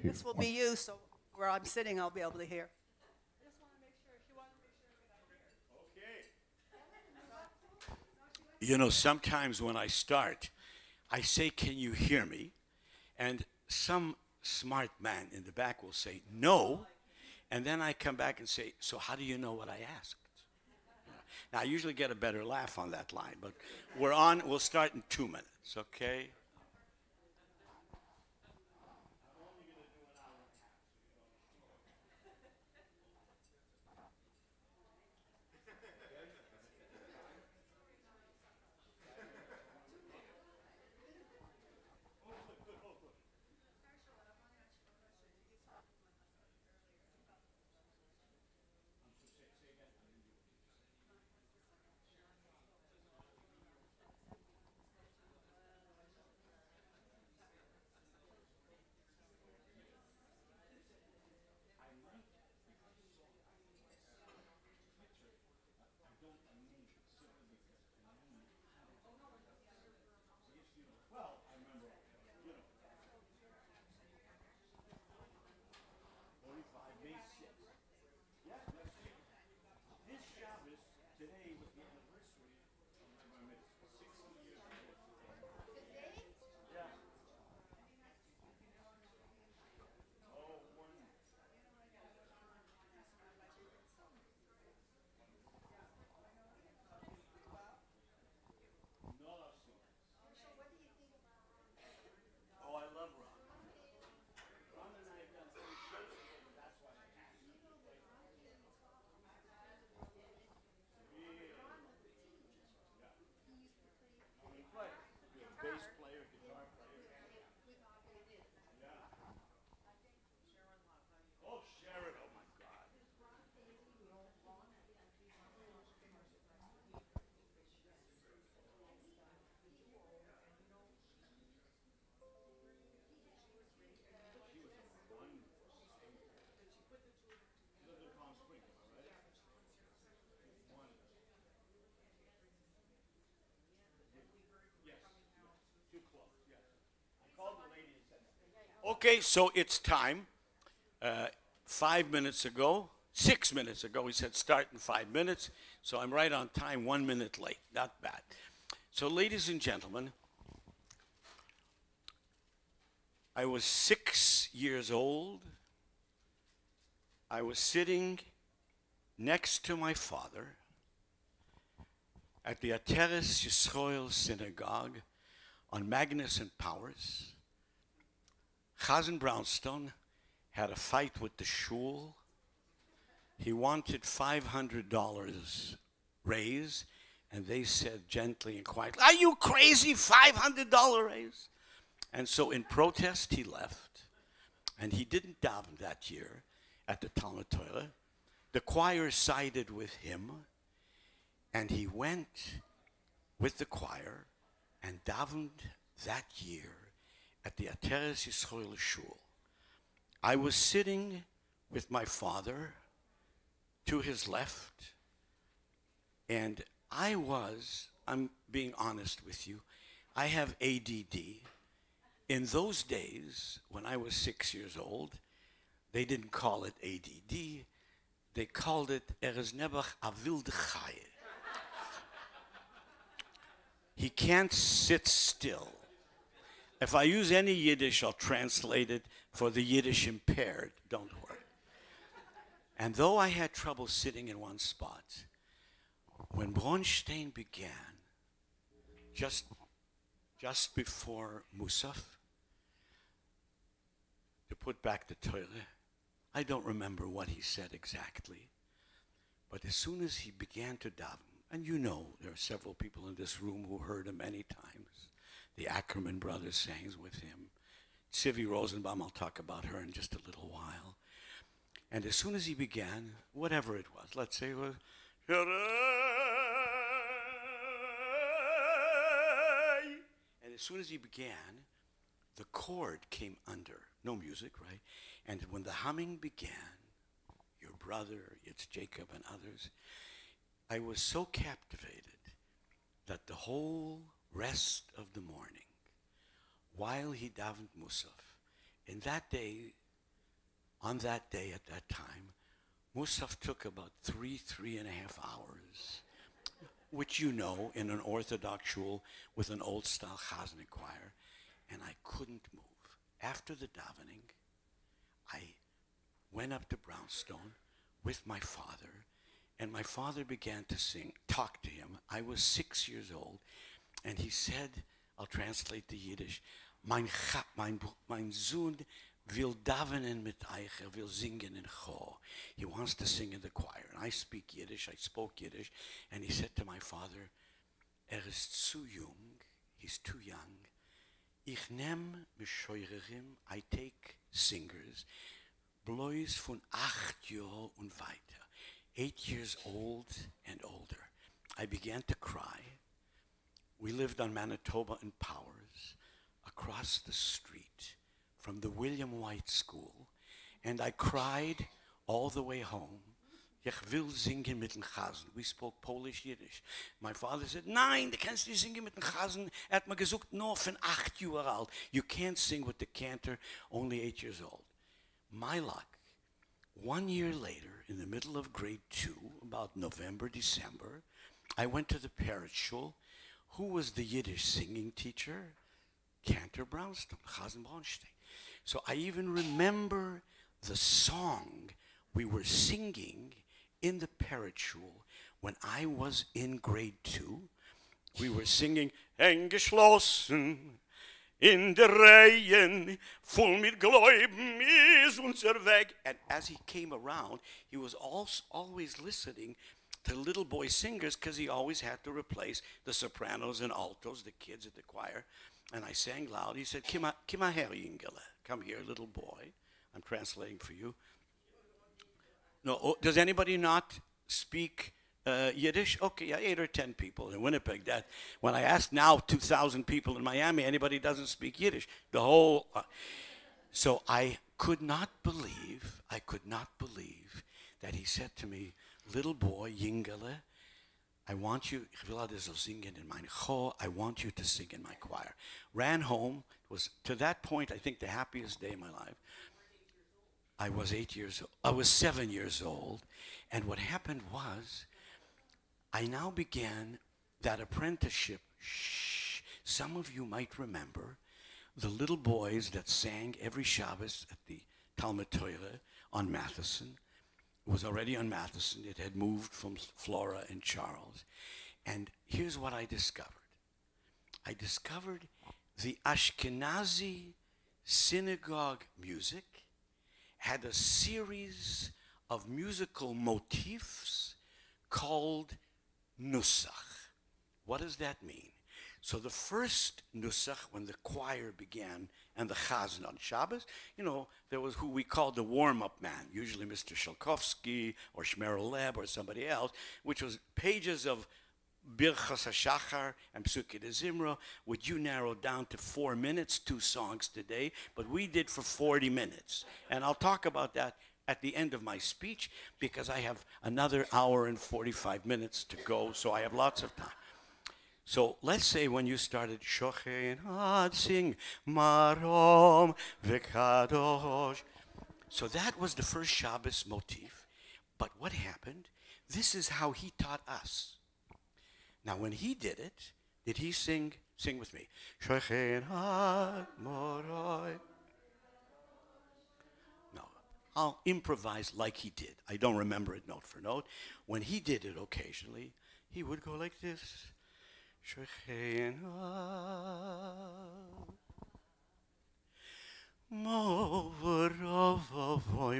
This will be you, so where I'm sitting, I'll be able to hear. I just want to make sure, she wanted to make sure that I hear. You know, sometimes when I start, I say, "Can you hear me?" And some smart man in the back will say, "No." And then I come back and say, "So how do you know what I asked?" Now, I usually get a better laugh on that line, but we'll start in 2 minutes, okay? Okay, so it's time. 5 minutes ago, 6 minutes ago, we said start in 5 minutes. So I'm right on time, 1 minute late. Not bad. So, ladies and gentlemen, I was 6 years old. I was sitting next to my father at the Ateres Yisrael Synagogue on Magnus and Powers. Chazan Brownstone had a fight with the shul. He wanted $500 raise, and they said gently and quietly, "Are you crazy? $500 raise?" And so in protest, he left, and he didn't daven that year at the Talmud Torah. The choir sided with him, and he went with the choir and davened that year at the Ateres Yisrael Shul. I was sitting with my father to his left, and I'm being honest with you, I have ADD. In those days, when I was 6 years old, they didn't call it ADD, they called it Nebach a wilde Chaye. He can't sit still. If I use any Yiddish, I'll translate it for the Yiddish impaired. Don't worry. And though I had trouble sitting in one spot, when Bronstein began, just before Musaf, to put back the Torah, I don't remember what he said exactly, but as soon as he began to daven, and you know there are several people in this room who heard him many times, the Ackerman brothers sang with him. Tzivi Rosenbaum, I'll talk about her in just a little while. And as soon as he began, whatever it was, let's say it was, and as soon as he began, the chord came under. No music, right? And when the humming began, your brother, it's Jacob and others, I was so captivated that the whole rest of the morning, while he davened Musaf, in that day, On that day, at that time, Musaf took about 3.5 hours, which you know, in an Orthodox shul with an old-style chazanic choir, and I couldn't move. After the davening, I went up to Brownstone with my father, and my father began to sing, talk to him. I was 6 years old, and he said, I'll translate the Yiddish, mein Sohn will davenen mit euch, will singen in Chor. He wants to sing in the choir. And I speak Yiddish, I spoke Yiddish, and he said to my father, ist zu jung, he's too young. Ich nehm Mishoirerim, I take singers, bloß von 8 Jahren und weiter, 8 years old and older. I began to cry. We lived on Manitoba and Powers, across the street from the William White School, and I cried all the way home. Ich will singen mit dem Chasen. We spoke Polish Yiddish. My father said, nein, du kannst nicht singen mit dem Chasen. Hat mir gesagt, nur von 8 Jahre alt. You can't sing with the Cantor, only 8 years old. My luck, 1 year later, in the middle of grade 2, about November, December, I went to the parrot shul. Who was the Yiddish singing teacher? Cantor Brownstone, Chazen Braunstein. So I even remember the song we were singing in the parrot shul when I was in grade 2. We were singing, Eingeschlossen in der Reihen, voll mit Gläuben ist unser Weg. And as he came around, he was always listening to little boy singers because he always had to replace the sopranos and altos, the kids at the choir. And I sang loud. He said, Kima her, Yingele. Come here, little boy. I'm translating for you. No, does anybody not speak Yiddish? Okay, yeah, 8 or 10 people in Winnipeg. That when I ask now 2,000 people in Miami, anybody doesn't speak Yiddish. The whole. So I could not believe that he said to me, little boy, Yingele, I want you, ich will also singen in mein Chor, I want you to sing in my choir. Ran home, was to that point, I think the happiest day of my life. I was 7 years old, and what happened was, I now began that apprenticeship. Shh, some of you might remember the little boys that sang every Shabbos at the Talmud Torah on Matheson. It was already on Matheson. It had moved from Flora and Charles. And here's what I discovered. I discovered the Ashkenazi synagogue music had a series of musical motifs called Nusach. What does that mean? So the first Nusach, when the choir began, and the Chazan on Shabbos, you know, there was who we called the warm-up man, usually Mr. Shalkovsky or Shmerel Leb or somebody else, which was pages of Birchas HaShachar and Psukei de Zimra, which you narrowed down to 4 minutes, 2 songs today, but we did for 40 minutes. And I'll talk about that at the end of my speech because I have another hour and 45 minutes to go, so I have lots of time. So let's say when you started Shochen Ad Sing Marom Vekadosh. So that was the first Shabbos motif. But what happened? This is how he taught us. Now when he did it, did he sing? Sing with me. Shochen Ad Moroi. No, I'll improvise like he did. I don't remember it note for note. When he did it occasionally, he would go like this.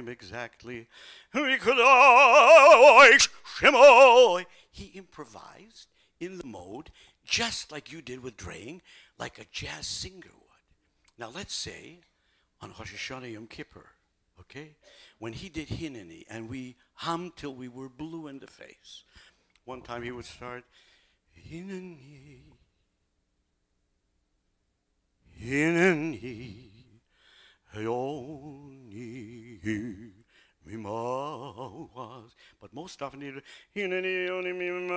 Exactly. He improvised in the mode just like you did with draying, like a jazz singer would. Now let's say on Rosh Hashanah Yom Kippur, okay, when he did Hineni and we hummed till we were blue in the face. One time he would start, Hineni, Hineni, Hayoni, Mimawas. But most often he would, Hineni, Oni, Mimawas.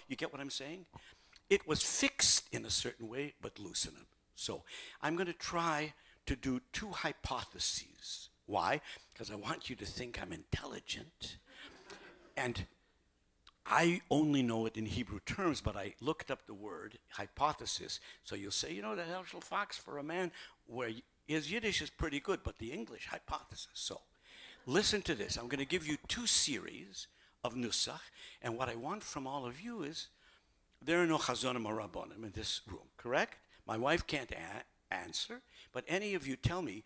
You get what I'm saying? It was fixed in a certain way, but loosened. So I'm going to try to do two hypotheses. Why? Because I want you to think I'm intelligent. And I only know it in Hebrew terms, but I looked up the word hypothesis. So you'll say, you know, that Herschel Fox, for a man where his Yiddish is pretty good, but the English, hypothesis. So listen to this. I'm going to give you two series of nusach, and what I want from all of you is, there are no chazonim or rabbonim in this room, correct? My wife can't answer, but any of you tell me,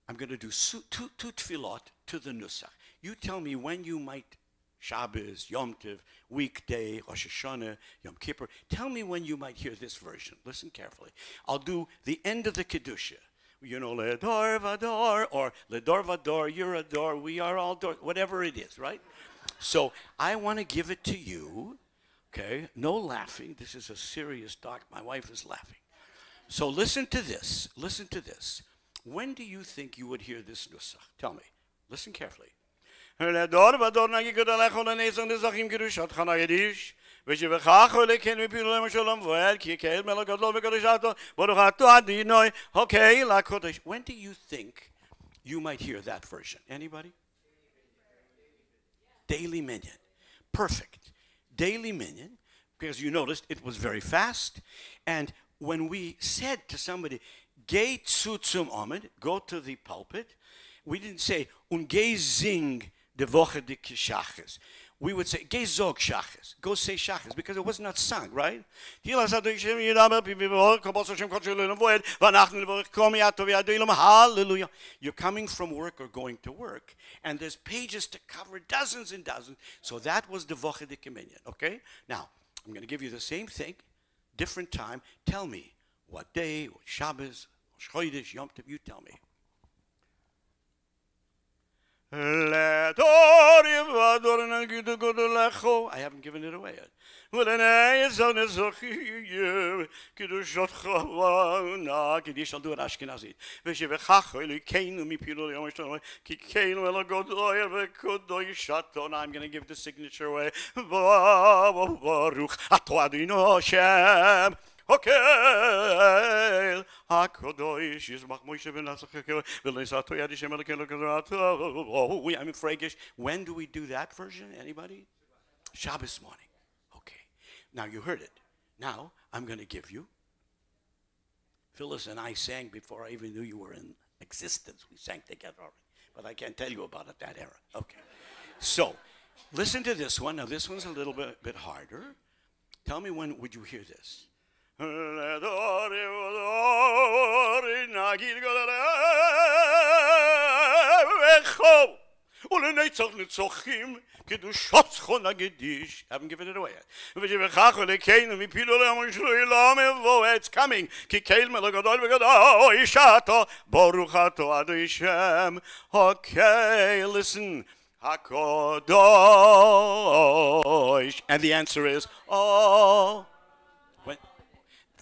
I'm going to do two tefillot to the nusach. You tell me when you might, Shabbos, Yom Tov, weekday, Rosh Hashanah, Yom Kippur. Tell me when you might hear this version. Listen carefully. I'll do the end of the Kedusha. You know, Ledor Vador, or Ledor Vador, you're a door, we are all door, whatever it is, right? So I want to give it to you, okay? No laughing. This is a serious talk. My wife is laughing. So listen to this. Listen to this. When do you think you would hear this nusach? Tell me. Listen carefully. Ledor Vador nagi gedalech ol nezon dezachim kedushat chanayedish. Okay, when do you think you might hear that version? Anybody? Daily minyan. Perfect. Daily minyan, because you noticed it was very fast. And when we said to somebody, geh zu zum Amid, go to the pulpit, we didn't say, und geh sing de Woche de Shachas. We would say, geh zog shachas. Go say shachas, because it was not sung, right? Hallelujah. You're coming from work or going to work, and there's pages to cover, dozens and dozens. So that was the Woche de Minyan, okay? Now, I'm going to give you the same thing, different time. Tell me, what day, what Shabbos, Chodesh, Yom Tov, you tell me. I haven't given it away yet. I'll do it Ashkenazi. I'm going to give the signature away. Okay. I'm Fragish. When do we do that version? Anybody? Shabbos morning. Okay. Now you heard it. Now I'm going to give you. Phyllis and I sang before I even knew you were in existence. We sang together already. But I can't tell you about it that era. Okay. So listen to this one. Now this one's a little bit harder. Tell me when would you hear this? Haven't given it away yet. It's coming. Okay, listen. And the answer is, oh.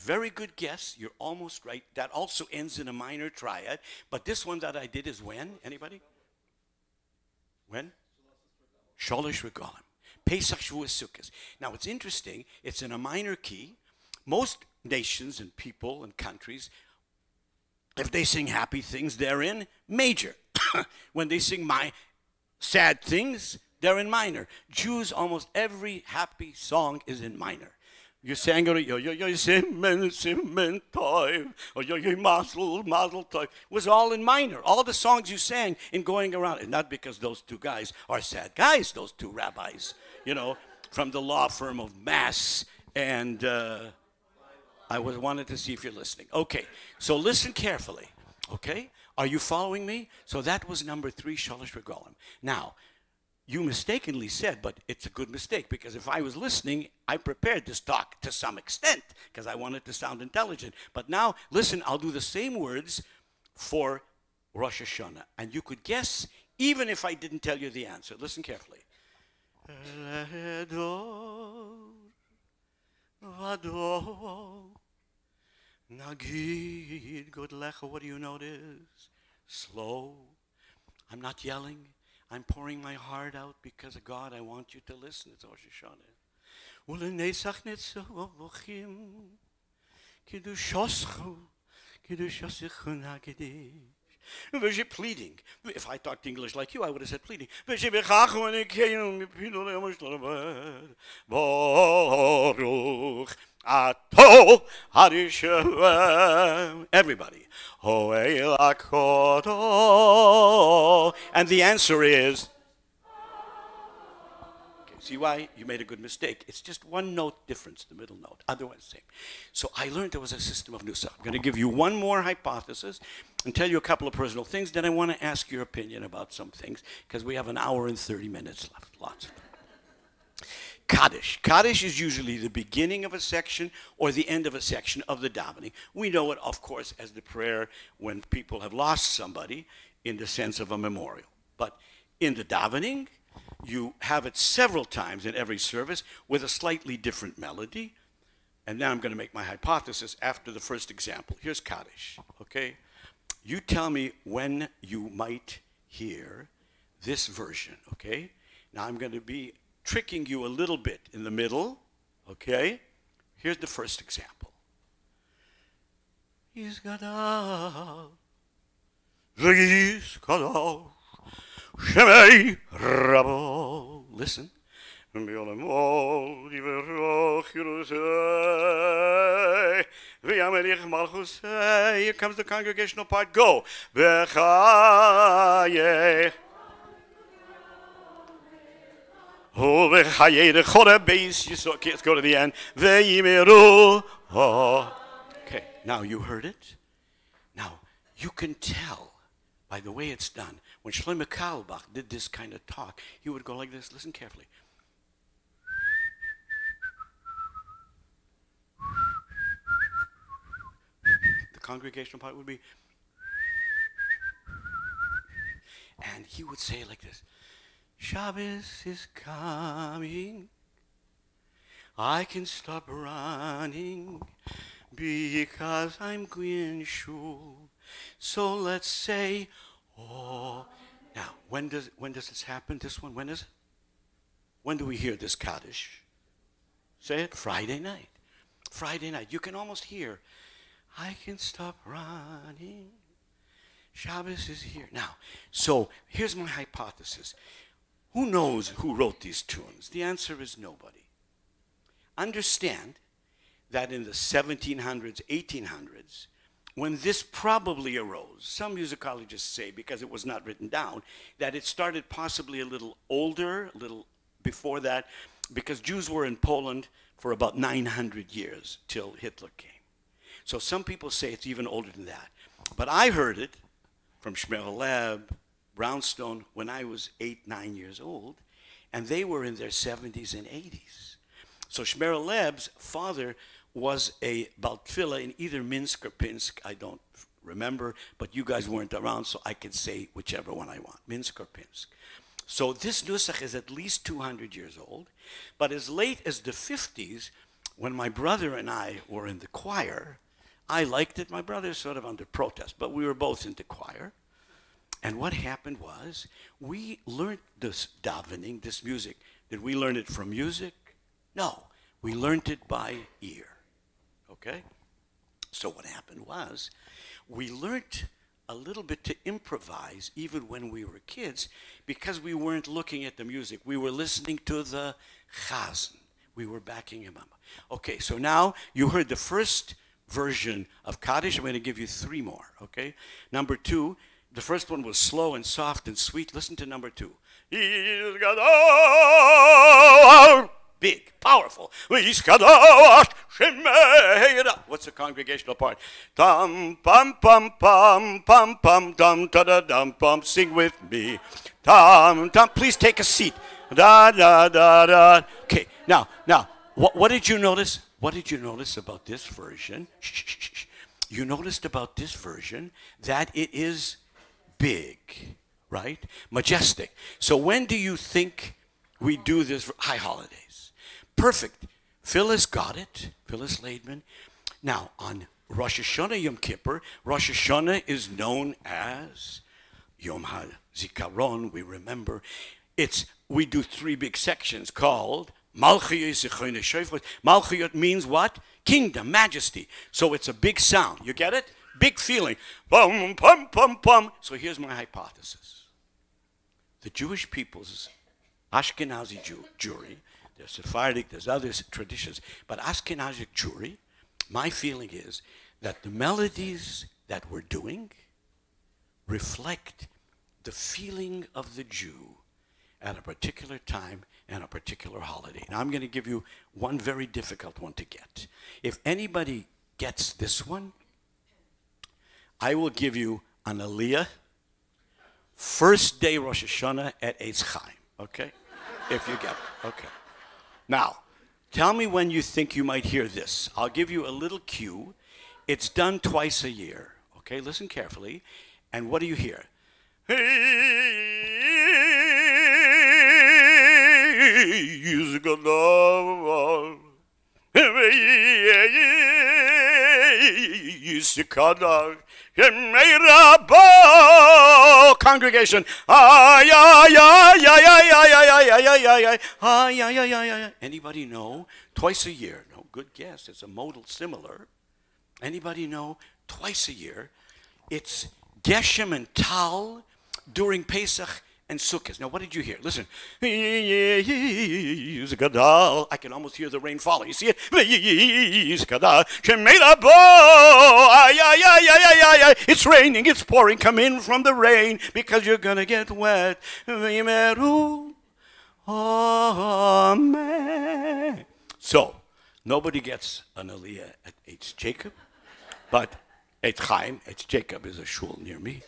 Very good guess. You're almost right. That also ends in a minor triad. But this one that I did is when? Anybody? When? Sholosh Regalim. Pesach Shavuos Sukkos. Now, it's interesting. It's in a minor key. Most nations and people and countries, if they sing happy things, they're in major. When they sing my sad things, they're in minor. Jews, almost every happy song is in minor. You sang it, yo simen toiv, or yo mazel toiv. It was all in minor. All the songs you sang in going around, and not because those two guys are sad guys, those two rabbis, you know, from the law firm of Mass, and I wanted to see if you're listening. Okay, so listen carefully, okay? Are you following me? So that was number 3, Sholosh Regalim. Now, you mistakenly said, but it's a good mistake, because if I was listening, I prepared this talk to some extent, because I wanted to sound intelligent. But now, listen, I'll do the same words for Rosh Hashanah. And you could guess, even if I didn't tell you the answer. Listen carefully. What do you notice? Slow. I'm not yelling. I'm pouring my heart out because of God. I want you to listen. It's Rosh Hashanah. Pleading. If I talked English like you, I would have said pleading. Baruch Ato Harishem. Everybody. And the answer is, see why? You made a good mistake. It's just one note difference, the middle note. Otherwise, same. So I learned there was a system of nusach. I'm going to give you one more hypothesis and tell you a couple of personal things. Then I want to ask your opinion about some things because we have an hour and 30 minutes left. Lots of time. Kaddish. Kaddish is usually the beginning of a section or the end of a section of the davening. We know it, of course, as the prayer when people have lost somebody in the sense of a memorial. But in the davening, you have it several times in every service with a slightly different melody. And now I'm going to make my hypothesis after the first example. Here's Kaddish, okay? You tell me when you might hear this version, okay? Now I'm going to be tricking you a little bit in the middle, okay? Here's the first example. Shaarey, Rabbi. Listen. Here comes the congregational part. Go. Okay, let's go to the end. Okay, now you heard it. Now, you can tell by the way it's done. When Shlomo Carlebach did this kind of talk, he would go like this. Listen carefully. The congregational part would be, and he would say it like this. Shabbos is coming. I can stop running because I'm going shul. So let's say, oh. Now, when does this happen? This one, when is it? When do we hear this Kaddish? Say it. Friday night. Friday night. You can almost hear, I can stop running. Shabbos is here. Now, so here's my hypothesis. Who knows who wrote these tunes? The answer is nobody. Understand that in the 1700s, 1800s, when this probably arose, some musicologists say, because it was not written down, that it started possibly a little older, a little before that, because Jews were in Poland for about 900 years till Hitler came. So some people say it's even older than that. But I heard it from Shmerel Leb, Brownstone, when I was 8, 9 years old, and they were in their 70s and 80s. So Shmerel Leb's father was a Baltfila in either Minsk or Pinsk, I don't remember, but you guys weren't around, so I can say whichever one I want, Minsk or Pinsk. So this nusach is at least 200 years old, but as late as the 50s, when my brother and I were in the choir, I liked it. My brother sort of under protest, but we were both into choir. And what happened was, we learned this davening, this music. Did we learn it from music? No, we learned it by ear, okay? So what happened was, we learned a little bit to improvise even when we were kids because we weren't looking at the music. We were listening to the chazan. We were backing him up. Okay, so now you heard the first version of Kaddish. I'm going to give you 3 more, okay? Number 2, the first one was slow and soft and sweet. Listen to number 2. Big, powerful. What's the congregational part? Dum pum pum pum pum pum dum da da dum pum. Sing with me. Dum dum. Please take a seat. Da da da da. Okay. Now, what did you notice? What did you notice about this version? Shh, shh, shh. You noticed about this version that it is big, right? Majestic. So when do you think we do this? High holidays. Perfect. Phyllis got it. Phyllis Laidman. Now, on Rosh Hashanah Yom Kippur, Rosh Hashanah is known as Yom HaZikaron. We remember. We do 3 big sections called Malchiyot Zichrono Shofar. Malchiyot means what? Kingdom, majesty. So it's a big sound. You get it? big feeling. Bum, bum, bum, bum. So here's my hypothesis. The Jewish people's Ashkenazi Jewry, there's Sephardic, there's other traditions, but Ashkenazi Jewry, my feeling is that the melodies that we're doing reflect the feeling of the Jew at a particular time and a particular holiday. Now I'm going to give you one very difficult one to get. If anybody gets this one, I will give you an Aliyah, first day Rosh Hashanah at Eitz Chaim, okay? If you get it, okay. Now, tell me when you think you might hear this. I'll give you a little cue. It's done twice a year, okay? Listen carefully. And what do you hear? Congregation. Anybody know? Twice a year. No, good guess. It's a modal similar. Anybody know? Twice a year. It's Geshem and Tal during Pesach and Sukkot. Now, what did you hear? Listen. I can almost hear the rain falling. You see it? It's raining. It's pouring. Come in from the rain because you're going to get wet. Amen. So, nobody gets an Aliyah at Eitz Jacob, but Eitz Chaim, Eitz Jacob is a shul near me.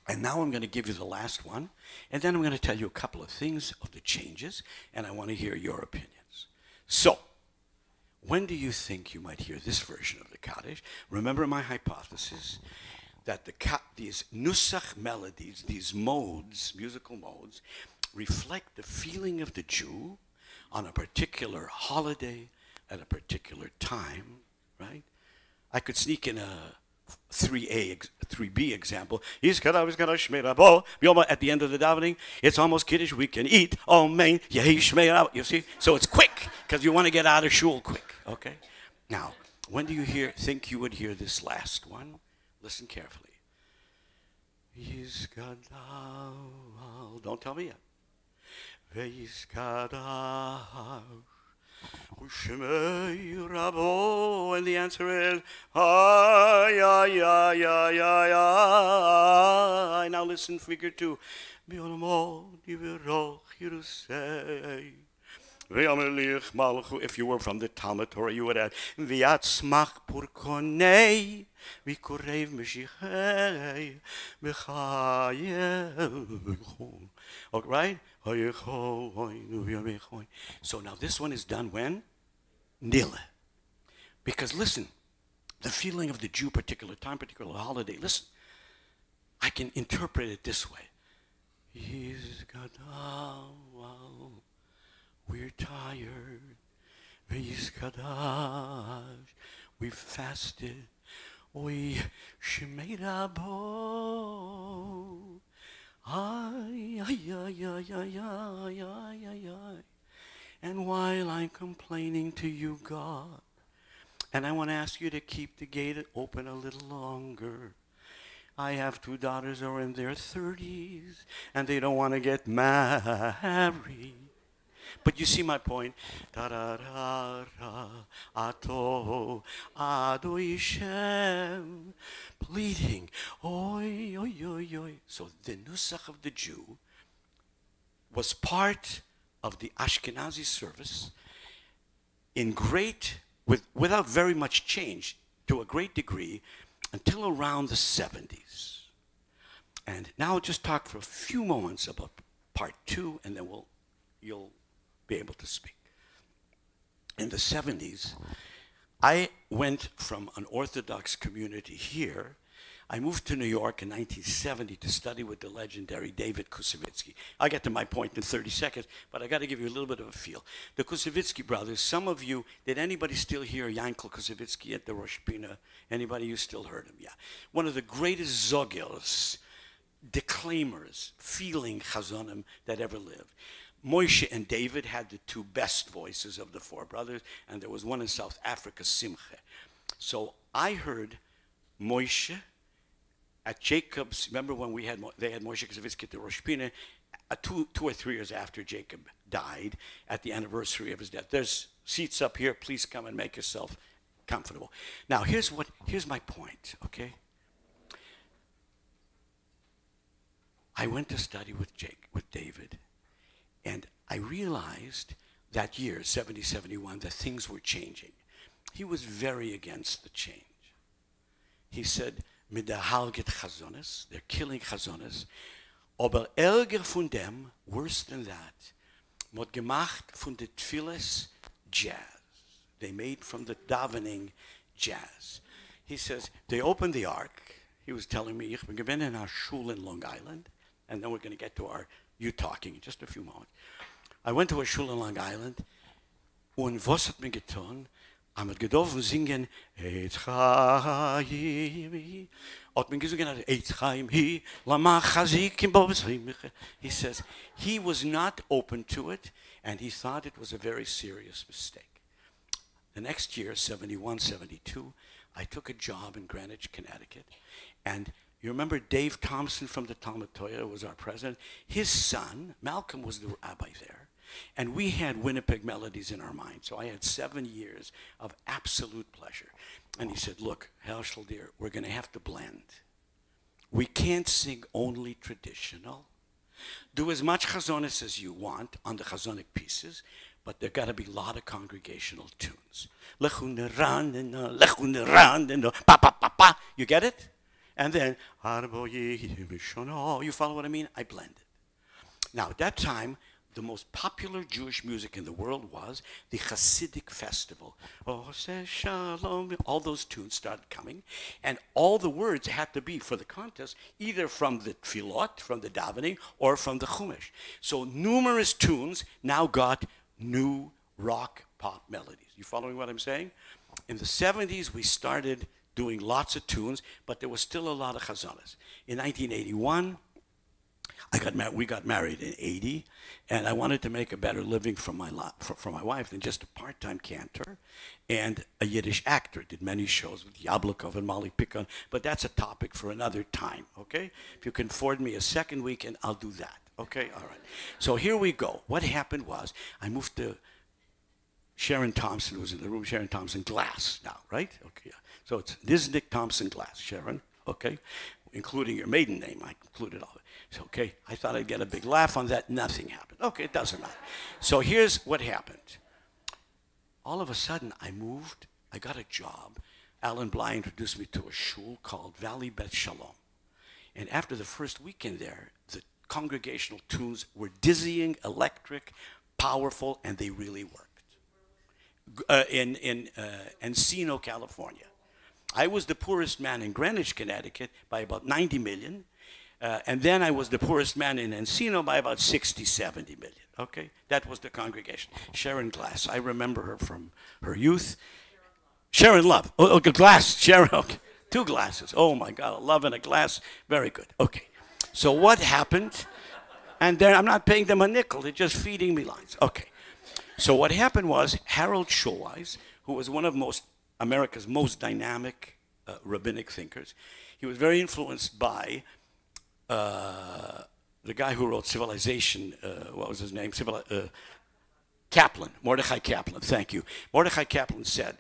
And now I'm going to give you the last one, and then I'm going to tell you a couple of things of the changes, and I want to hear your opinions. So, when do you think you might hear this version of the Kaddish? Remember my hypothesis that these nusach melodies, these modes, musical modes, reflect the feeling of the Jew on a particular holiday at a particular time, right? I could sneak in a 3B example. At the end of the davening, it's almost Kiddush, we can eat. Oh, man, you see? So it's quick, because you want to get out of shul quick, okay? Now, when do you think you would hear this last one? Listen carefully. Don't tell me yet. And the answer is, now listen, figure two. If you were from the Talmud Torah, you would add, right? So now this one is done when? Nila. Because listen, the feeling of the Jew, particular time, particular holiday, listen, I can interpret it this way. We're tired. We've fasted. We shemeirabo. And while I'm complaining to you, God, and I want to ask you to keep the gate open a little longer. I have 2 daughters who are in their 30s, and they don't want to get married. But you see my point. Pleading. Oi, oi, oi, oi. So the nusach of the Jew was part of the Ashkenazi service without very much change, to a great degree, until around the 70s. And now I'll just talk for a few moments about part 2, and then you'll be able to speak. In the 70s, I went from an Orthodox community here. I moved to New York in 1970 to study with the legendary David Kusevitsky. I'll get to my point in 30 seconds, but I got to give you a little bit of a feel. The Kusevitsky brothers, some of you, did anybody still hear Yankel Kusevitsky at the Rosh Pina? Anybody, you still heard him? Yeah. One of the greatest zogels, declaimers, feeling chazonim that ever lived. Moshe and David had the 2 best voices of the 4 brothers, and there was one in South Africa, Simche. So I heard Moshe at Jacob's. Remember when they had Moshe Kazavitsky at the Rosh Pina, 2 or 3 years after Jacob died, at the anniversary of his death. There's seats up here. Please come and make yourself comfortable. Now, here's my point, okay? I went to study with David, and I realized that year, 70, 71, that things were changing. He was very against the change. He said, "Midahalget chazones," they're killing chazones, aber ärger von dem, worse than that, mod gemacht von de tfiles jazz. They made from the davening jazz. He says, they opened the ark. He was telling me, ich bin gewesen in our shul in Long Island, and then we're going to get to you talking in just a few moments. I went to a shul in Long Island, und was hat mir getan? Am hat gedorfen singen, Eitz Chaim, hat mir gesungen, Eitz Chaim, lama chazikim bo b'zrimich. He says, he was not open to it, and he thought it was a very serious mistake. The next year, 71, 72, I took a job in Greenwich, Connecticut, and you remember Dave Thompson from the Talmud Torah was our president? His son, Malcolm, was the rabbi there. And we had Winnipeg melodies in our mind. So I had 7 years of absolute pleasure. And he said, look, Herschel, dear, we're going to have to blend. We can't sing only traditional. Do as much chazonis as you want on the chazonic pieces, but there got to be a lot of congregational tunes. You get it? And then, you follow what I mean? I blended. Now, at that time, the most popular Jewish music in the world was the Hasidic festival. Oh, say shalom. All those tunes started coming, and all the words had to be for the contest either from the tfilot, from the davening, or from the chumash. So numerous tunes now got new rock pop melodies. You following what I'm saying? In the 70s, we started doing lots of tunes, but there was still a lot of chazonas. In 1981, we got married in 80, and I wanted to make a better living for my wife than just a part-time cantor and a Yiddish actor. Did many shows with Yablokov and Molly Picon, but that's a topic for another time, okay? If you can afford me a second weekend, I'll do that, okay? All right. So here we go. What happened was I moved to Sharon Thompson was in the room, Sharon Thompson Glass now, right? Okay. So it's Zedek Thompson Glass, Sharon, okay? Including your maiden name, I included all of it. So, okay, I thought I'd get a big laugh on that. Nothing happened. Okay, it doesn't matter. So here's what happened. All of a sudden, I moved. I got a job. Alan Bly introduced me to a shul called Valley Beth Shalom. And after the first weekend there, the congregational tunes were dizzying, electric, powerful, and they really worked. In Encino, California. I was the poorest man in Greenwich, Connecticut by about 90 million. And then I was the poorest man in Encino by about 60, 70 million. Okay? That was the congregation. Sharon Glass. I remember her from her youth. Sharon Love. Oh, okay, Glass. Sharon. Okay. 2 glasses. Oh, my God. A love and a glass. Very good. Okay. So what happened? And then I'm not paying them a nickel. They're just feeding me lines. Okay. So what happened was Harold Schulweis, who was one of America's most dynamic rabbinic thinkers, he was very influenced by the guy who wrote Civilization, what was his name? Kaplan, Mordechai Kaplan, thank you. Mordechai Kaplan said,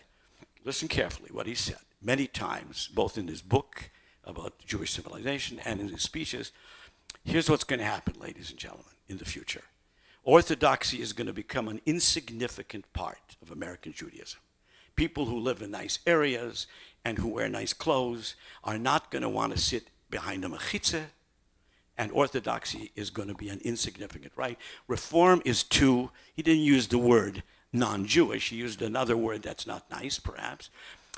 listen carefully what he said, many times, both in his book about Jewish civilization and in his speeches. Here's what's going to happen, ladies and gentlemen, in the future. Orthodoxy is going to become an insignificant part of American Judaism. People who live in nice areas and who wear nice clothes are not going to want to sit behind a mechitza, and orthodoxy is going to be an insignificant right. Reform is too, he didn't use the word non-Jewish, he used another word that's not nice, perhaps,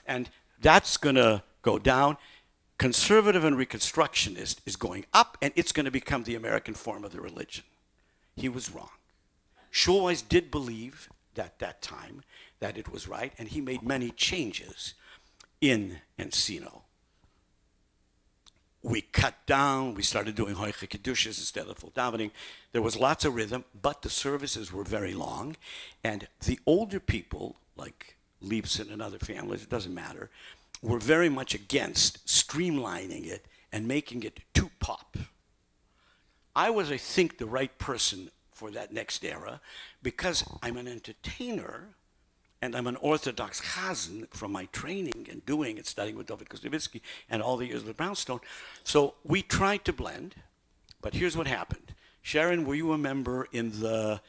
and that's going to go down. Conservative and Reconstructionist is going up, and it's going to become the American form of the religion. He was wrong. Schulweis did believe at that time that it was right, and he made many changes in Encino. We cut down, we started doing Hoiche Kedushas instead of full davening. There was lots of rhythm, but the services were very long, and the older people, like Leibson and other families, it doesn't matter, were very much against streamlining it and making it too pop. I was, I think, the right person for that next era because I'm an entertainer and I'm an Orthodox chazan from my training and doing and studying with David Kozlowski and all the years with Brownstone. So we tried to blend, but here's what happened. Sharon, were you a member in the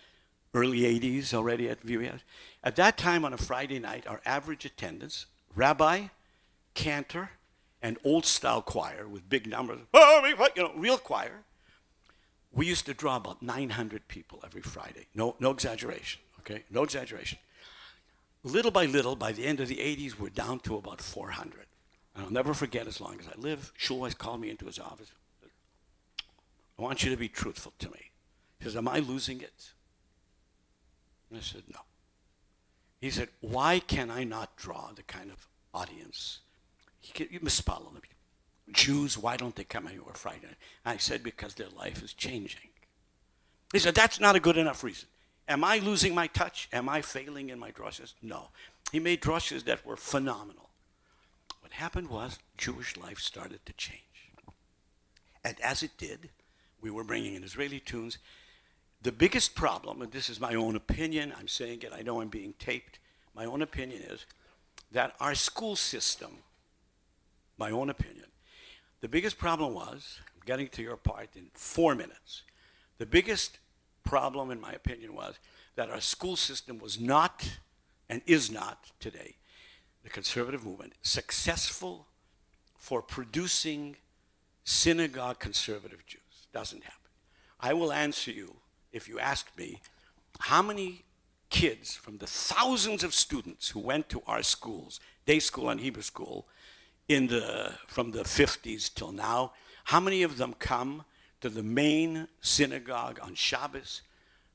early 80s already at VBS? At that time on a Friday night, our average attendance, Rabbi, Cantor, and old-style choir with big numbers, real choir, we used to draw about 900 people every Friday. No exaggeration, okay? No exaggeration. Little by little, by the end of the 80s, we're down to about 400. And I'll never forget as long as I live, Schulweiss called me into his office. I want you to be truthful to me. He says, am I losing it? And I said, no. He said, why can I not draw the kind of audience? You misspell them. Jews, why don't they come anywhere Friday night? I said, because their life is changing. He said, that's not a good enough reason. Am I losing my touch? Am I failing in my drushes? No. He made drushes that were phenomenal. What happened was Jewish life started to change. And as it did, we were bringing in Israeli tunes. The biggest problem, and this is my own opinion, I'm saying it, I know I'm being taped, my own opinion is that our school system, my own opinion, the biggest problem was, I'm getting to your part in 4 minutes, the biggest problem in my opinion was that our school system was not, and is not today, the conservative movement, successful for producing synagogue conservative Jews. Doesn't happen. I will answer you, if you ask me, how many kids from the thousands of students who went to our schools, day school and Hebrew school, from the 50s till now, how many of them come to the main synagogue on Shabbos?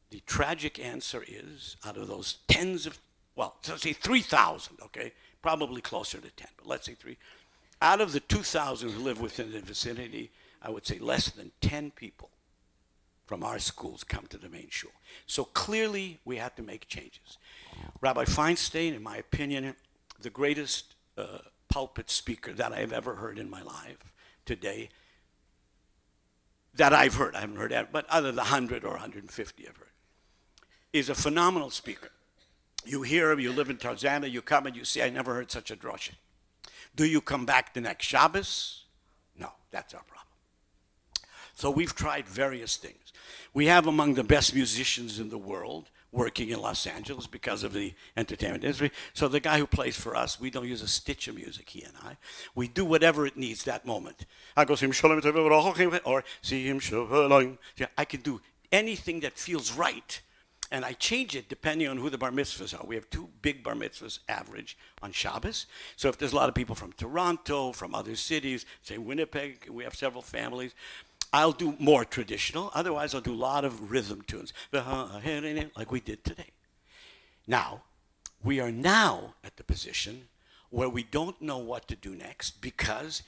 The tragic answer is, out of those tens of, well, let's say 3,000, okay? Probably closer to 10, but let's say 3. Out of the 2,000 who live within the vicinity, I would say less than 10 people from our schools come to the main shul. So clearly, we had to make changes. Rabbi Feinstein, in my opinion, the greatest pulpit speaker that I've ever heard in my life today, that I've heard, I haven't heard that, but other than 100 or 150 I've heard, is a phenomenal speaker. You hear him, you live in Tarzana, you come and you say, I never heard such a drosha. Do you come back the next Shabbos? No, that's our problem. So we've tried various things. We have among the best musicians in the world working in Los Angeles because of the entertainment industry. So the guy who plays for us, we don't use a stitch of music, he and I. We do whatever it needs that moment. I go, or I can do anything that feels right. And I change it depending on who the bar mitzvahs are. We have 2 big bar mitzvahs average on Shabbos. So if there's a lot of people from Toronto, from other cities, say Winnipeg, we have several families, I'll do more traditional. Otherwise, I'll do a lot of rhythm tunes, like we did today. Now, we are now at the position where we don't know what to do next because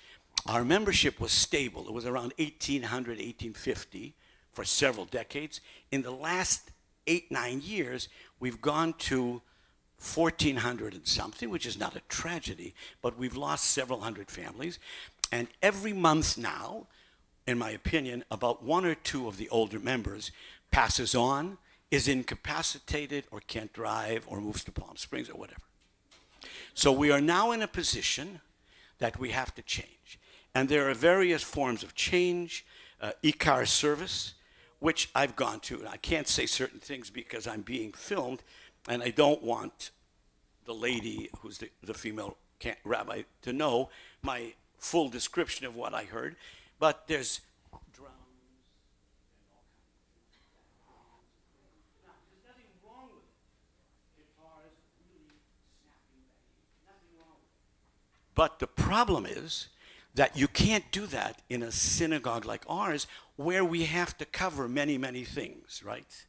our membership was stable. It was around 1,800, 1,850 for several decades. In the last 8-9 years, we've gone to 1,400 and something, which is not a tragedy, but we've lost several hundred families. And every month now, in my opinion, about 1 or 2 of the older members passes on, is incapacitated or can't drive or moves to Palm Springs or whatever. So we are now in a position that we have to change. And there are various forms of change, Ikar service, which I've gone to. And I can't say certain things because I'm being filmed, and I don't want the lady who's the female rabbi to know my full description of what I heard. But there's drums and all kinds of things. Now, there's nothing wrong with it. Guitars really snapping banging. Nothing wrong with it. But the problem is that you can't do that in a synagogue like ours where we have to cover many, many things, right?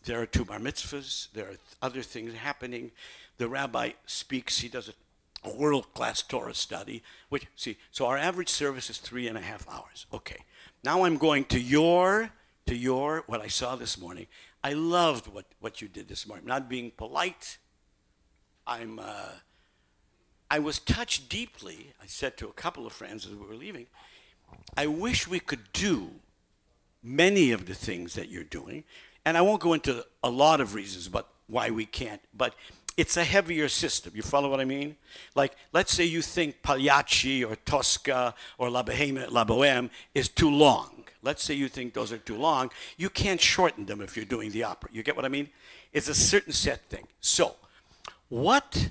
There are 2 bar mitzvahs. There are other things happening. The rabbi speaks. He does a world-class Torah study, which, see, so our average service is 3.5 hours. Okay. Now I'm going to your, what I saw this morning. I loved what you did this morning. I'm not being polite. I was touched deeply. I said to a couple of friends as we were leaving, I wish we could do many of the things that you're doing. And I won't go into a lot of reasons but why we can't, but it's a heavier system. You follow what I mean? Like, let's say you think Pagliacci or Tosca or La Bohème is too long. Let's say you think those are too long. You can't shorten them if you're doing the opera. You get what I mean? It's a certain set thing. So, what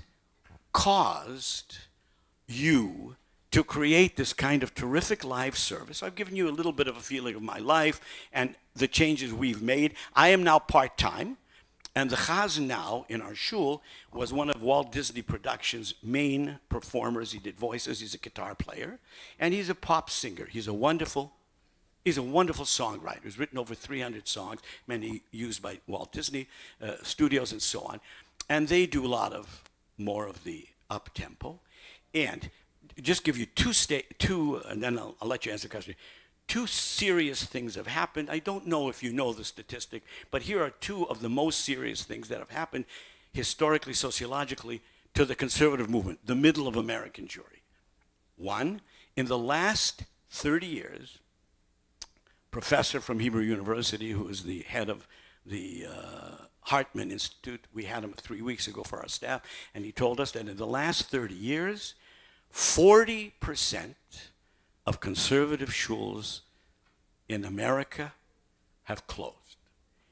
caused you to create this kind of terrific live service? I've given you a little bit of a feeling of my life and the changes we've made. I am now part-time, and the Chazan now in our shul was one of Walt Disney Productions' main performers. He did voices, he's a guitar player, and he's a pop singer. He's a wonderful songwriter. He's written over 300 songs, many used by Walt Disney Studios and so on. And they do a lot of more of the up-tempo. And just give you two, and then I'll let you answer the question. Two serious things have happened. I don't know if you know the statistic, but here are two of the most serious things that have happened historically, sociologically, to the conservative movement, the middle of American Jewry. One, in the last 30 years, professor from Hebrew University, who is the head of the Hartman Institute, we had him 3 weeks ago for our staff, and he told us that in the last 30 years, 40% of conservative shuls in America have closed.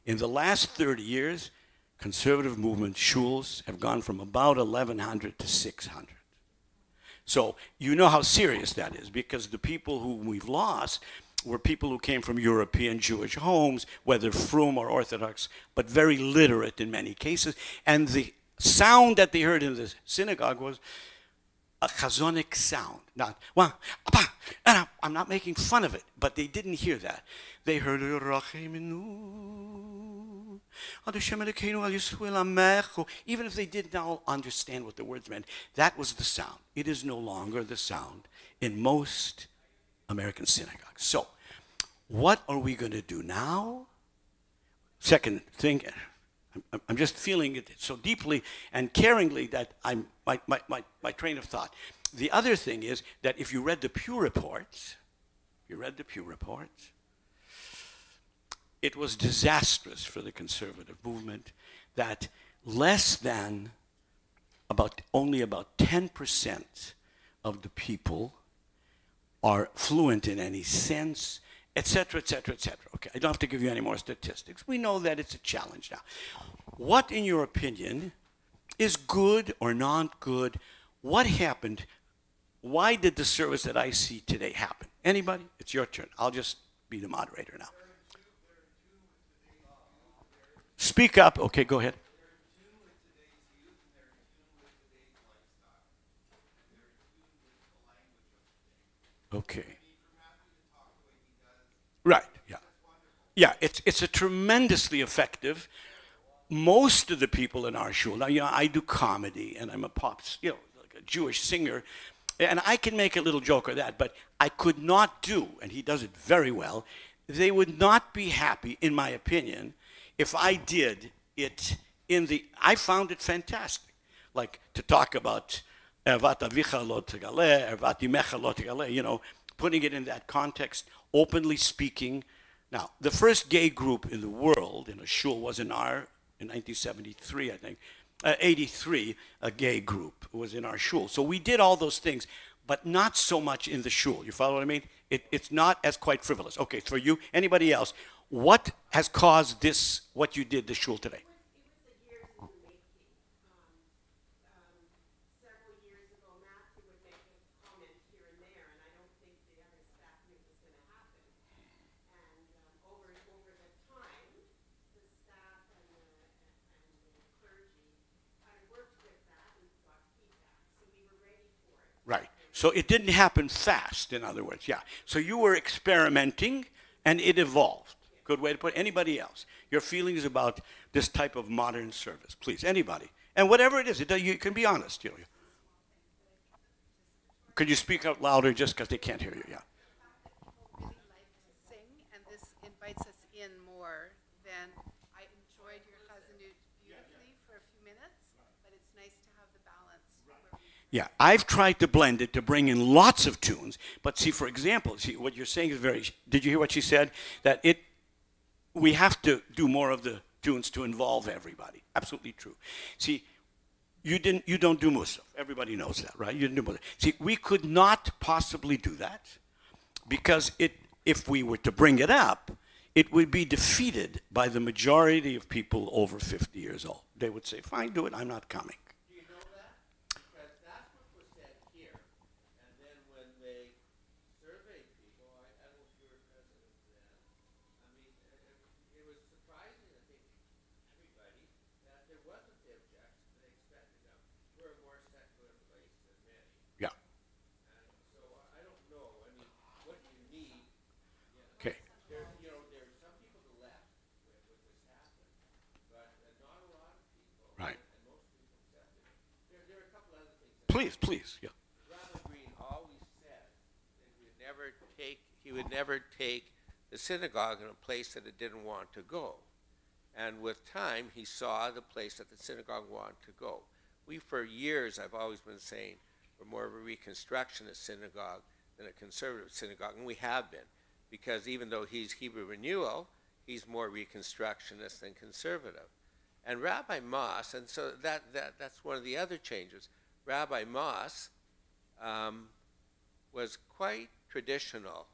In the last 30 years, conservative movement shuls have gone from about 1,100 to 600. So you know how serious that is, because the people whom we've lost were people who came from European Jewish homes, whether Frum or Orthodox, but very literate in many cases. And the sound that they heard in the synagogue was a chazonic sound. Not, well, and I'm not making fun of it, but they didn't hear that. They heard, even if they did not understand what the words meant, that was the sound. It is no longer the sound in most American synagogues. So, what are we going to do now? Second thing, I'm just feeling it so deeply and caringly that my train of thought. The other thing is that if you read the Pew Reports, it was disastrous for the conservative movement that less than only about 10% of the people are fluent in any sense, etc., etc., etc. Okay, I don't have to give you any more statistics. We know that it's a challenge now. What, in your opinion, is good or not good? What happened? Why did the service that I see today happen? Anybody? It's your turn. I'll just be the moderator now. Speak up. Okay, go ahead. Okay. Right, yeah. Yeah, it's a tremendously effective. Most of the people in our shul, now, you know, I do comedy and I'm a pop, you know, like a Jewish singer, and I can make a little joke or that, but I could not do, and he does it very well, they would not be happy, in my opinion, if I did it I found it fantastic. Like to talk about Ervat avicha lo tegale, Ervat imecha lo tegale, you know, putting it in that context, openly speaking. Now, the first gay group in the world in a shul was in 1973, I think, 83, a gay group was in our shul. So we did all those things, but not so much in the shul. You follow what I mean? It's not as quite frivolous. Okay, for you, anybody else, what has caused this, what you did, the shul today? Right. So it didn't happen fast, in other words, yeah. So you were experimenting, and it evolved. Good way to put it. Anybody else? Your feelings about this type of modern service, please. Anybody. And whatever it is, you can be honest. You know. Could you speak out louder just because they can't hear you? Yeah. Really like to sing, and this invites us in more than I enjoyed your chazanut beautifully for a few minutes, but it's nice to have the balance. Yeah, I've tried to blend it to bring in lots of tunes, but see, for example, see what you're saying is very. Did you hear what she said? That we have to do more of the tunes to involve everybody. Absolutely true. See, you don't do Musaf. Everybody knows that, right? You didn't do Musaf. See, we could not possibly do that because if we were to bring it up, it would be defeated by the majority of people over 50 years old. They would say, "Fine, do it. I'm not coming." Yeah. Okay. Right. Please, please, yeah. Rabbi Green always said that he would never take the synagogue in a place that it didn't want to go. And with time, he saw the place that the synagogue wanted to go. We, for years, I've always been saying, we're more of a Reconstructionist synagogue than a conservative synagogue, and we have been, because even though he's Hebrew Renewal, he's more Reconstructionist than conservative. And Rabbi Moss, and so that's one of the other changes. Rabbi Moss was quite traditional,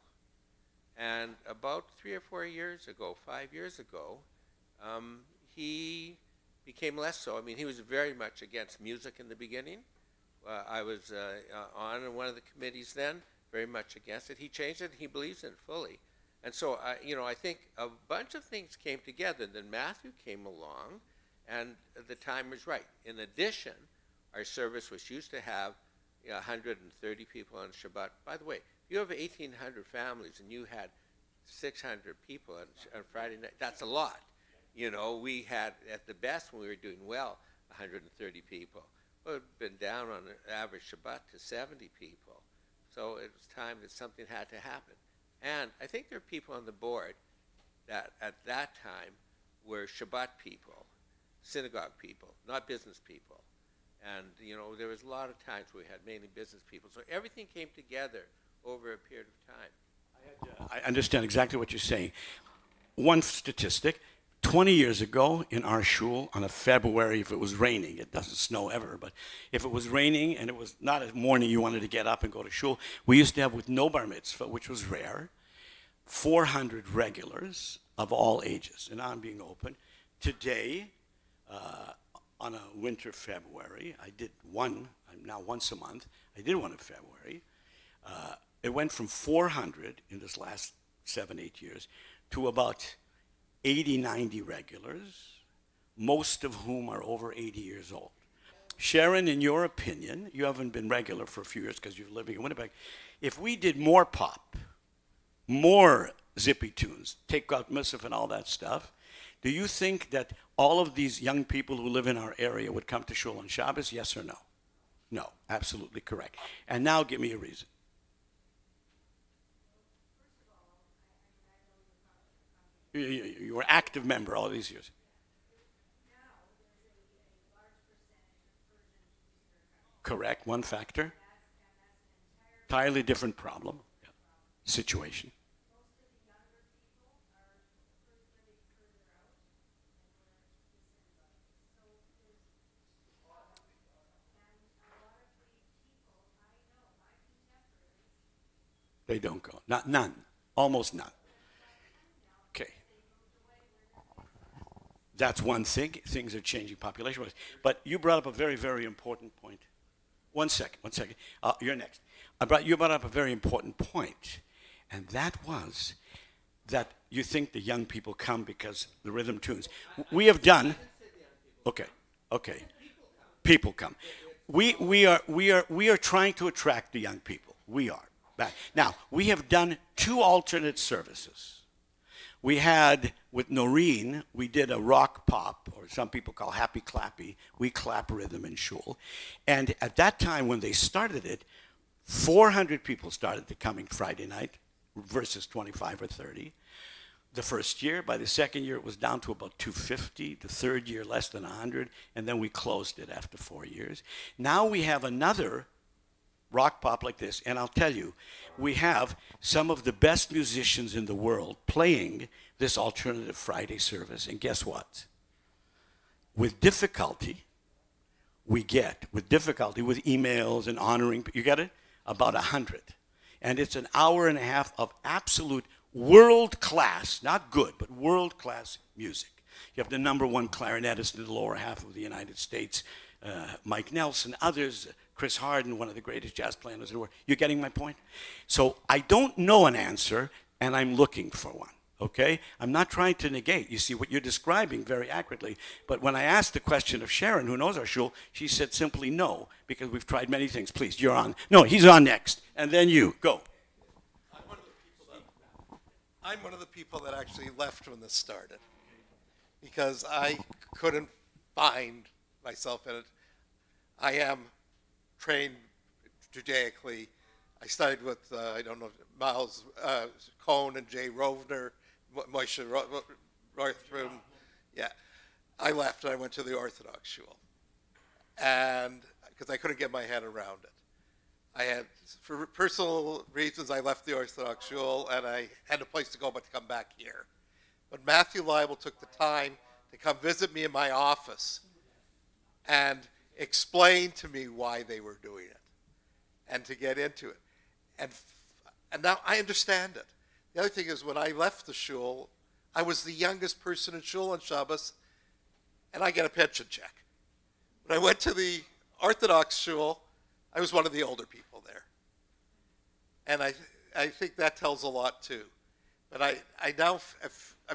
and about 3 or 4 years ago, 5 years ago, he became less so. I mean, he was very much against music in the beginning. I was on one of the committees then, very much against it. He changed it. He believes in it fully. And so, I think a bunch of things came together. Then Matthew came along, and the time was right. In addition, our service was used to have 130 people on Shabbat. By the way, if you have 1,800 families and you had 600 people on Friday night, that's a lot. We had, at the best, when we were doing well, 130 people. Well, it had been down on an average Shabbat to 70 people. So it was time that something had to happen. And I think there are people on the board that at that time were Shabbat people, synagogue people, not business people. And, there was a lot of times where we had mainly business people. So everything came together over a period of time. I understand exactly what you're saying. One statistic, 20 years ago in our shul on a February, if it was raining, it doesn't snow ever, but if it was raining and it was not a morning you wanted to get up and go to shul, we used to have, with no bar mitzvah, which was rare, 400 regulars of all ages. And I'm being open. Today, on a winter February, I did one, now once a month, I did one in February. It went from 400 in this last 7-8 years to about 80, 90 regulars, most of whom are over 80 years old. Sharon, in your opinion, you haven't been regular for a few years because you're living in Winnipeg. If we did more pop, more zippy tunes, take out Musaf and all that stuff, do you think that all of these young people who live in our area would come to shul on Shabbos, yes or no? No, absolutely correct. And now give me a reason. You were an active member all these years. Correct, one factor. Entirely different problem, situation. They don't go. None. Almost none. Okay. That's one thing. Things are changing population-wise. But you brought up a very, very important point. One second. You're next. You brought up a very important point, and that was that you think the young people come because the rhythm tunes. We have done. Okay. People come. We are trying to attract the young people. We are. Now, we have done 2 alternate services. We had, with Noreen, we did a rock pop, or some people call happy clappy. We clap rhythm in shul. And at that time, when they started it, 400 people started coming Friday night versus 25 or 30. the first year. By the second year, it was down to about 250. The third year, less than 100. And then we closed it after 4 years. Now we have another rock pop like this. And I'll tell you, we have some of the best musicians in the world playing this alternative Friday service. And guess what? With difficulty, with emails and honoring, you get it? About 100. And it's an hour and a half of absolute world-class, not good, but world-class music. You have the #1 clarinetist in the lower half of the United States, Mike Nelson, others, Chris Hardin, one of the greatest jazz players in the world. You're getting my point? So I don't know an answer, and I'm looking for one. Okay? I'm not trying to negate. You see what you're describing very accurately. But when I asked the question of Sharon, who knows our shul, she said simply no, because we've tried many things. Please, you're on. No, he's on next. And then you. Go. I'm one of the people that actually left when this started because I couldn't find myself in it. I am trained Judaically. I studied with, I don't know, Miles Cohn and Jay Rovner, Moshe R3M. Yeah. I left and I went to the Orthodox shul. And because I couldn't get my head around it. I had, for personal reasons, I left the Orthodox shul and I had a place to go but to come back here. But Matthew Leibel took the time to come visit me in my office and explain to me why they were doing it and to get into it. And now I understand it. The other thing is when I left the shul, I was the youngest person in shul on Shabbos and I get a pension check. When I went to the Orthodox shul, I was one of the older people there. And I think that tells a lot too. But I'm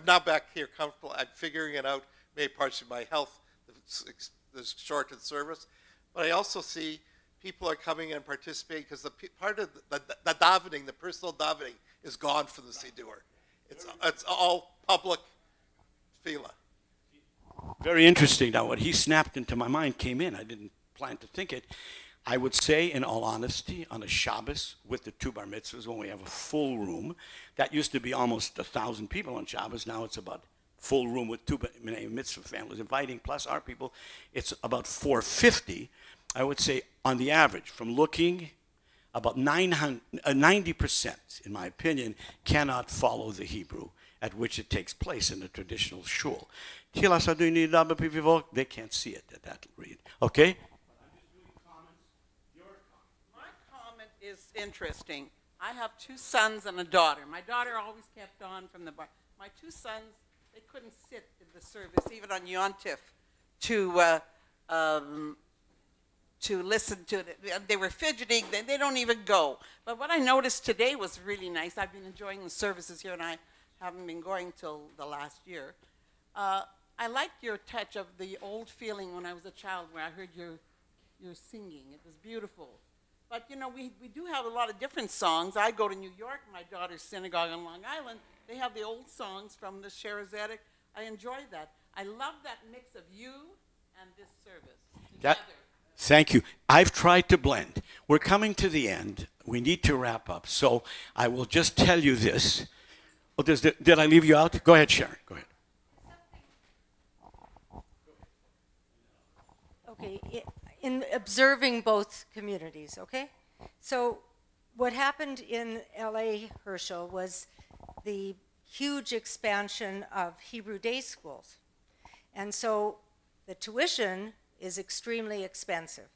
now back here comfortable. I'm figuring it out, maybe partially my health, the shortened service. But I also see people are coming and participating because part of the davening, the personal davening, is gone for the Siddur. It's all public tefillah. Very interesting. Now, what he snapped into my mind came in. I didn't plan to think it. I would say, in all honesty, on a Shabbos with the 2 bar mitzvahs, when we have a full room, that used to be almost 1,000 people on Shabbos. Now it's about full room with 2 mitzvah families inviting, plus our people. It's about 450. I would say, on the average, from looking, about 90%, in my opinion, cannot follow the Hebrew at which it takes place in a traditional shul. They can't see it at that read. Okay? Is interesting. I have 2 sons and a daughter. My daughter always kept on from the bar. My 2 sons, they couldn't sit in the service, even on Yom Tif, to listen to it. They were fidgeting. They don't even go. But what I noticed today was really nice. I've been enjoying the services here, and I haven't been going till the last year. I liked your touch of the old feeling when I was a child, where I heard your singing. It was beautiful. But, you know, we do have a lot of different songs. I go to New York, my daughter's synagogue on Long Island. They have the old songs from the Shaarey Zedek. I enjoy that. I love that mix of you and this service together. Thank you. I've tried to blend. We're coming to the end. We need to wrap up. So I will just tell you this. Oh, did I leave you out? Go ahead, Sharon. Go ahead. Okay. In observing both communities, okay? So what happened in LA, Herschel, was the huge expansion of Hebrew day schools. And so the tuition is extremely expensive.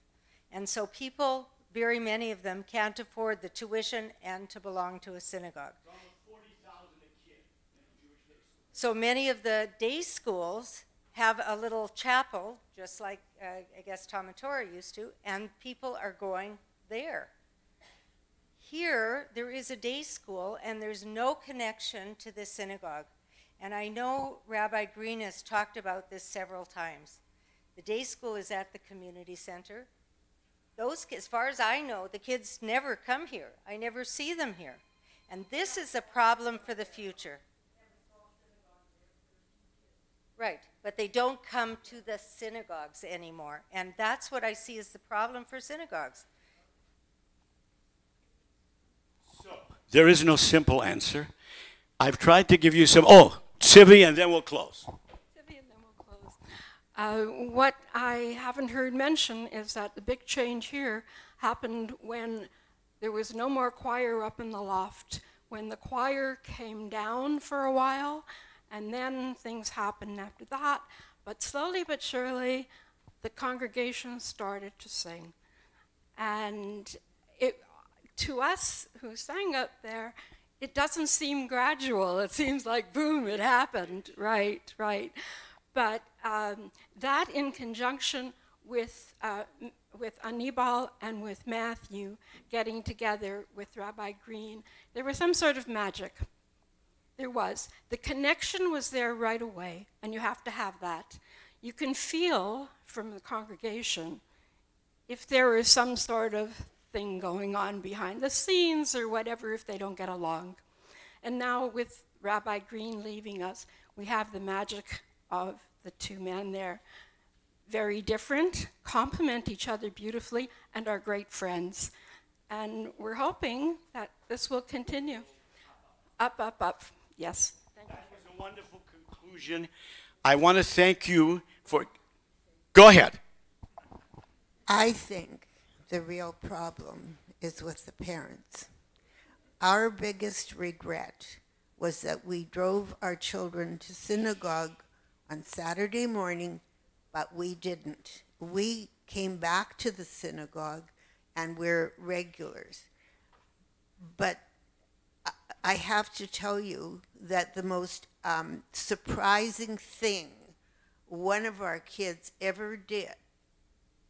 And so people, very many of them, can't afford the tuition and to belong to a synagogue. So many of the day schools have a little chapel, just like I guess Tom and Torah used to, and people are going there. Here, there is a day school, and there's no connection to the synagogue. And I know Rabbi Green has talked about this several times. The day school is at the community center. Those, as far as I know, the kids never come here. I never see them here. And this is a problem for the future. Right, but they don't come to the synagogues anymore. And that's what I see as the problem for synagogues. So, there is no simple answer. I've tried to give you some, oh, Civi, and then we'll close. What I haven't heard mention is that the big change here happened when there was no more choir up in the loft, when the choir came down for a while, and then things happened after that. But slowly but surely, the congregation started to sing. And to us who sang up there, it doesn't seem gradual. It seems like, boom, it happened. Right. But that in conjunction with Anibal and with Matthew getting together with Rabbi Green, there was some sort of magic. There was. The connection was there right away, and you have to have that. You can feel from the congregation if there is some sort of thing going on behind the scenes or whatever if they don't get along. And now with Rabbi Green leaving us, we have the magic of the two men there. Very different, complement each other beautifully, and are great friends. And we're hoping that this will continue. Up. Yes. Thank you. That was a wonderful conclusion. I want to thank you for... Go ahead. I think the real problem is with the parents. Our biggest regret was that we drove our children to synagogue on Saturday morning, but we didn't. We came back to the synagogue, and we're regulars. But I have to tell you that the most surprising thing one of our kids ever did,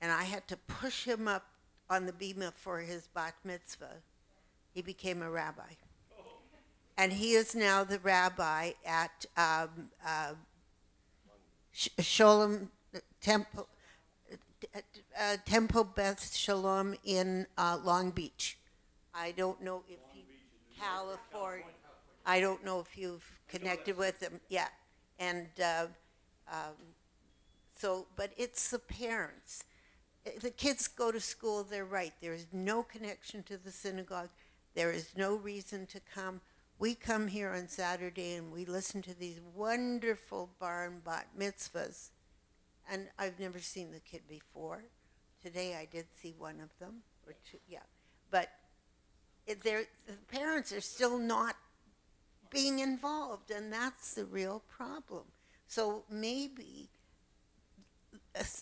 and I had to push him up on the bima for his bat mitzvah, he became a rabbi. And he is now the rabbi at Sholem Temple, Temple Beth Shalom in Long Beach. I don't know if California. I don't know if you've connected with him. Yeah, and so, but it's the parents. The kids go to school. They're right. There is no connection to the synagogue. There is no reason to come. We come here on Saturday and we listen to these wonderful bar and bat mitzvahs. And I've never seen the kid before. Today I did see one of them, or two, yeah. But the parents are still not being involved, and that's the real problem. So maybe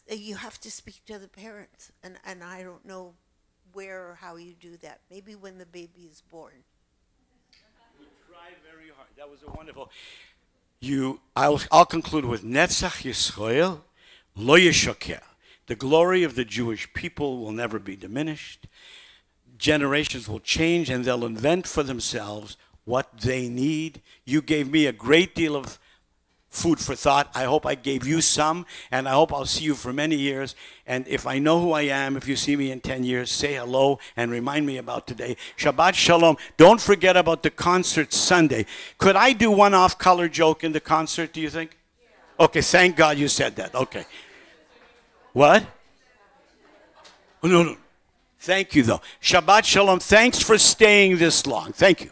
you have to speak to the parents, and I don't know where or how you do that. Maybe when the baby is born. We tried very hard. That was a wonderful. I'll conclude with Netzach Yisrael Lo Yeshoker. The glory of the Jewish people will never be diminished. Generations will change, and they'll invent for themselves what they need. You gave me a great deal of food for thought. I hope I gave you some, and I hope I'll see you for many years. And if I know who I am, if you see me in 10 years, say hello and remind me about today. Shabbat Shalom. Don't forget about the concert Sunday. Could I do one off-color joke in the concert, do you think? Yeah. Okay, thank God you said that. Okay. What? Oh, no. Thank you, though. Shabbat Shalom. Thanks for staying this long. Thank you.